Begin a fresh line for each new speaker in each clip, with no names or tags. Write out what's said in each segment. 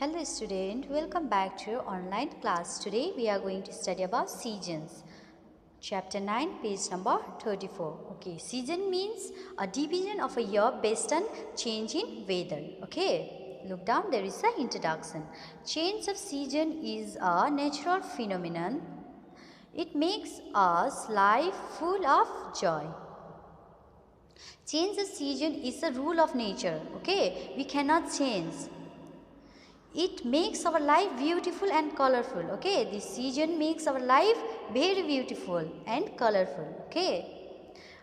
Hello student, welcome back to your online class. Today we are going to study about seasons. Chapter 9, page number 34. Okay, season means a division of a year based on change in weather. Okay, look down, there is an introduction. Change of season is a natural phenomenon. It makes us life full of joy. Change of season is a rule of nature. Okay, we cannot change. It makes our life beautiful and colorful. Okay, this season makes our life very beautiful and colorful. Okay,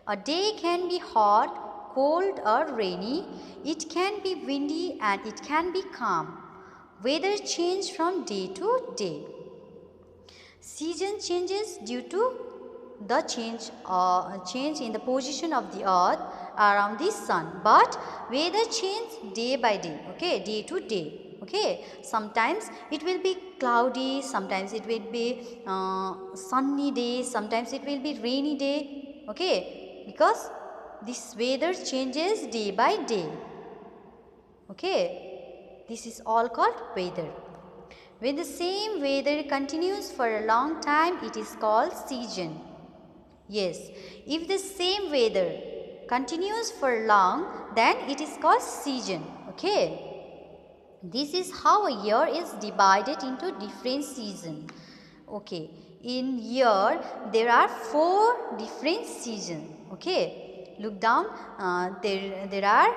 a day can be hot, cold or rainy. It can be windy and it can be calm. Weather change from day to day. Season changes due to the change in the position of the earth around the sun, but weather change day by day. Okay, day to day. Okay, sometimes it will be cloudy, sometimes it will be sunny day, sometimes it will be rainy day. Okay, because this weather changes day by day. Okay, this is all called weather. When the same weather continues for a long time, it is called season. Yes, if the same weather continues for long, then it is called season. Okay. This is how a year is divided into different seasons. Okay, in year there are 4 different seasons. Okay, look down. There are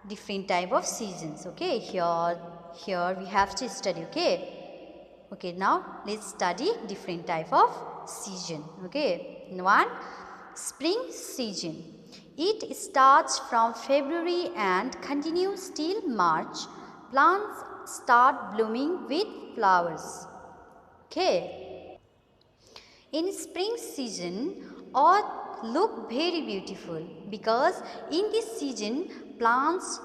different type of seasons. Okay, here we have to study. Okay, now let's study different type of season. Okay, one, spring season. It starts from February and continues till March. Plants start blooming with flowers. Okay. In spring season, earth look very beautiful because in this season plants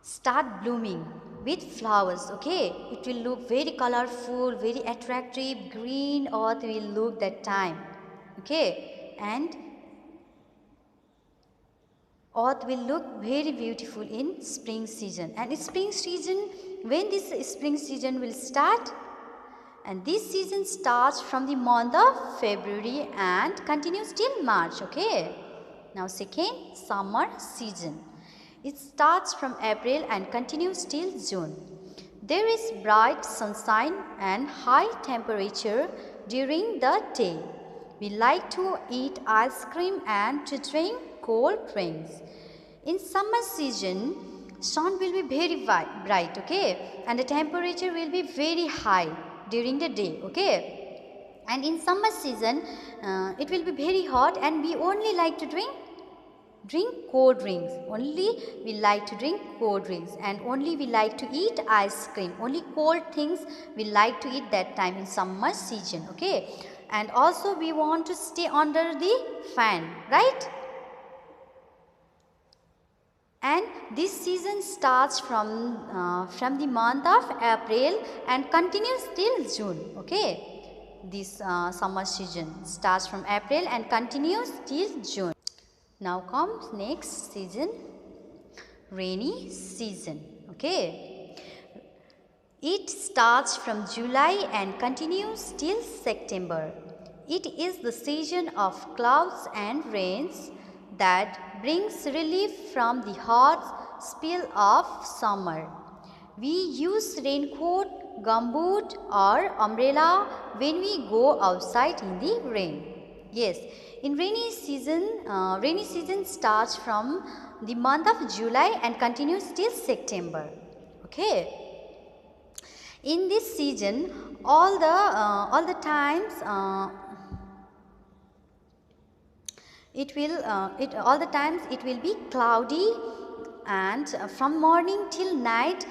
start blooming with flowers. Okay, it will look very colorful, very attractive. Green earth will look that time. Okay, and earth will look very beautiful in spring season. And in spring season, when this spring season will start, and this season starts from the month of February and continues till March. Okay, now second, summer season. It starts from April and continues till June. There is bright sunshine and high temperature during the day. We like to eat ice cream and to drink cold drinks. In summer season, sun will be very bright, okay, and the temperature will be very high during the day. Okay, and in summer season, it will be very hot and we only like to drink cold drinks. Only we like to drink cold drinks and only we like to eat ice cream. Only cold things we like to eat that time in summer season. Okay, and also we want to stay under the fan, right? And this season starts from the month of April and continues till June. Okay, this summer season starts from April and continues till June. Now comes next season, rainy season. Okay, it starts from July and continues till September. It is the season of clouds and rains that brings relief from the hot spell of summer. We use raincoat, gumboot or umbrella when we go outside in the rain. Yes, in rainy season starts from the month of July and continues till September. Okay. In this season, all the times it will be cloudy, and from morning till night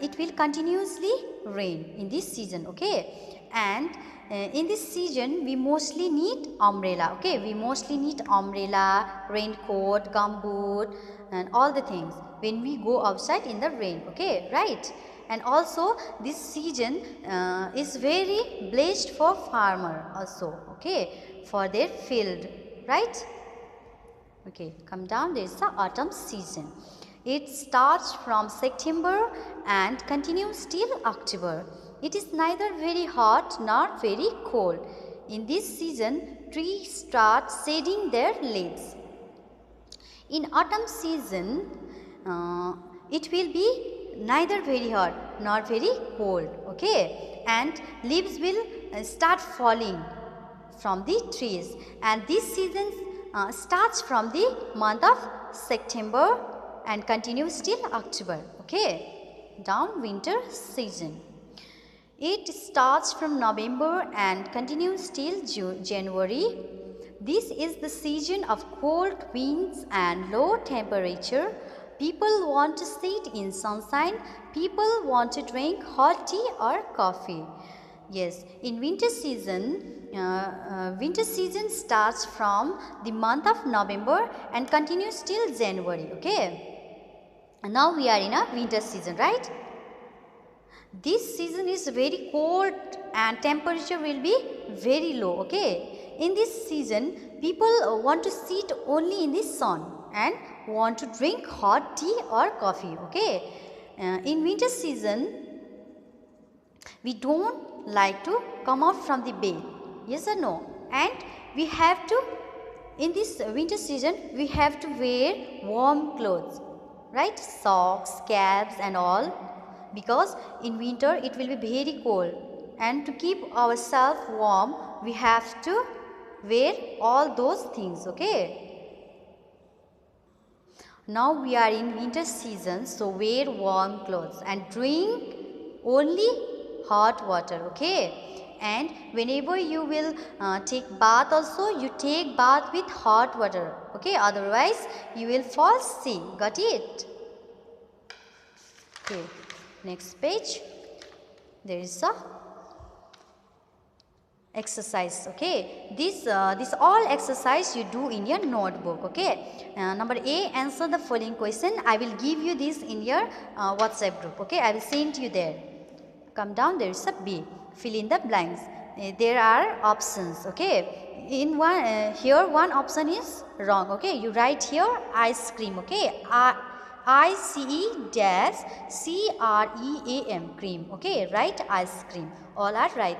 it will continuously rain in this season. Okay, and in this season we mostly need umbrella. Okay, we mostly need umbrella, raincoat, gumboot and all the things when we go outside in the rain. Okay, right? And also this season is very blessed for farmer also. Okay, for their field, right? Okay, come down, there is the autumn season. It starts from September and continues till October. It is neither very hot nor very cold. In this season, trees start shedding their leaves. In autumn season, it will be neither very hot nor very cold, okay, and leaves will start falling from the trees, and this season starts from the month of September and continues till October, okay. Down winter season, it starts from November and continues till January. This is the season of cold winds and low temperature. People want to sit in sunshine. People want to drink hot tea or coffee. Yes, in winter season starts from the month of November and continues till January, okay. And now we are in a winter season, right? This season is very cold and temperature will be very low, okay. In this season, people want to sit only in the sun and want to drink hot tea or coffee, okay. In winter season, we don't like to come out from the bed, yes or no, and we have to, in this winter season, we have to wear warm clothes, right, socks, caps and all, because in winter it will be very cold, and to keep ourselves warm we have to wear all those things, okay. Now we are in winter season, so wear warm clothes and drink only hot water, okay. And whenever you will take bath also, you take bath with hot water, okay, otherwise you will fall sick. Got it? Okay, next page, there is a exercise, okay. This all exercise you do in your notebook, okay. Number A, answer the following question. I will give you this in your WhatsApp group, okay. I will send you there. Come down, there is a B, fill in the blanks. There are options, okay. In one here one option is wrong, okay. You write here ice cream, okay. ICE-CREAM, cream, okay. Write ice cream. All are right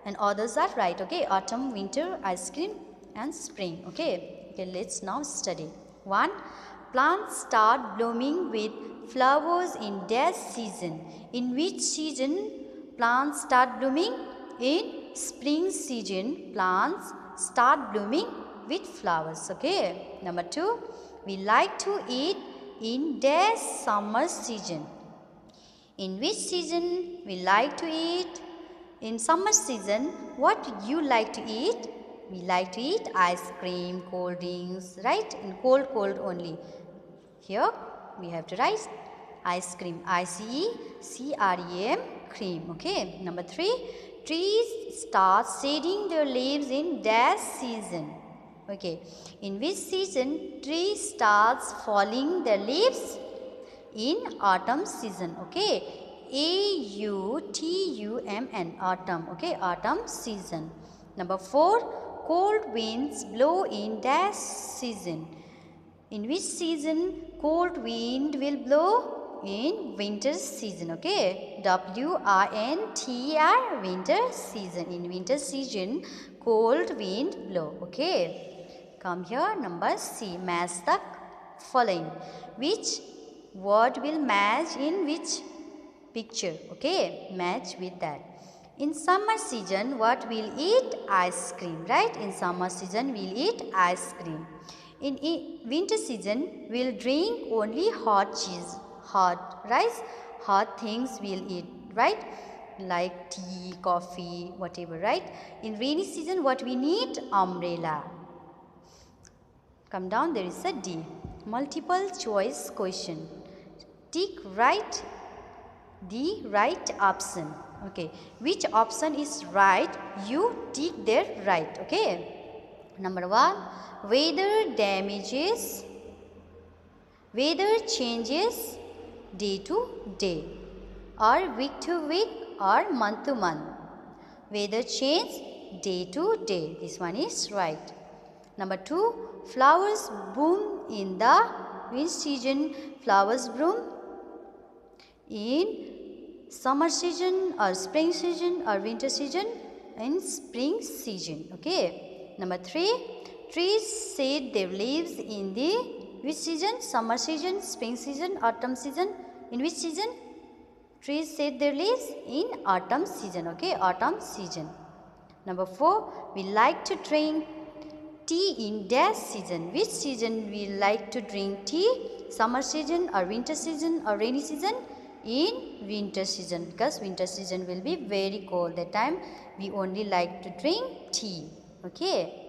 and others are right, okay. Autumn, winter, ice cream and spring, okay. Okay, let's now study. 1. Plants start blooming with flowers in dash season. In which season plants start blooming? In spring season, plants start blooming with flowers, okay. Number 2. We like to eat in dash summer season. In which season we like to eat? In summer season, what you like to eat? We like to eat ice cream, cold drinks, right? In cold only. Here we have to write ice cream, ICECREAM, cream, okay. Number 3, trees start shedding their leaves in dash season, okay. In which season trees starts falling their leaves? In autumn season, okay. AUTUMN, autumn, okay, autumn season. Number 4, cold winds blow in dash season. In which season cold wind will blow? In winter season, okay. WINTER, winter season. In winter season cold wind blow, okay. Come here, number C, match the following. Which word will match in which picture, okay. Match with that. In summer season, what we'll eat? Ice cream, right? In summer season, we'll eat ice cream. In winter season, we'll drink only hot cheese, hot rice, hot things we'll eat, right? Like tea, coffee, whatever, right? In rainy season, what we need? Umbrella. Come down, there is a D. Multiple choice question. Tick right the right option, okay. Which option is right? You tick there right, okay. Number 1, weather changes day to day or week to week or month to month. Weather change day to day. This one is right. Number 2, flowers bloom in the which season flowers bloom? In summer season or spring season or winter season? In spring season. Okay. Number 3, trees shed their leaves in the which season? Summer season, spring season, autumn season. In which season? Trees shed their leaves in autumn season. Okay, autumn season. Number 4, we like to drink tea in dash season. Which season we like to drink tea? Summer season or winter season or rainy season? In winter season, because winter season will be very cold. That time we only like to drink tea. Okay.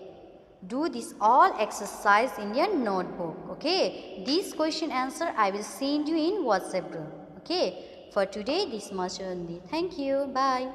Do this all exercise in your notebook. Okay. This question answer I will send you in WhatsApp group. Okay. For today this much only. Thank you. Bye.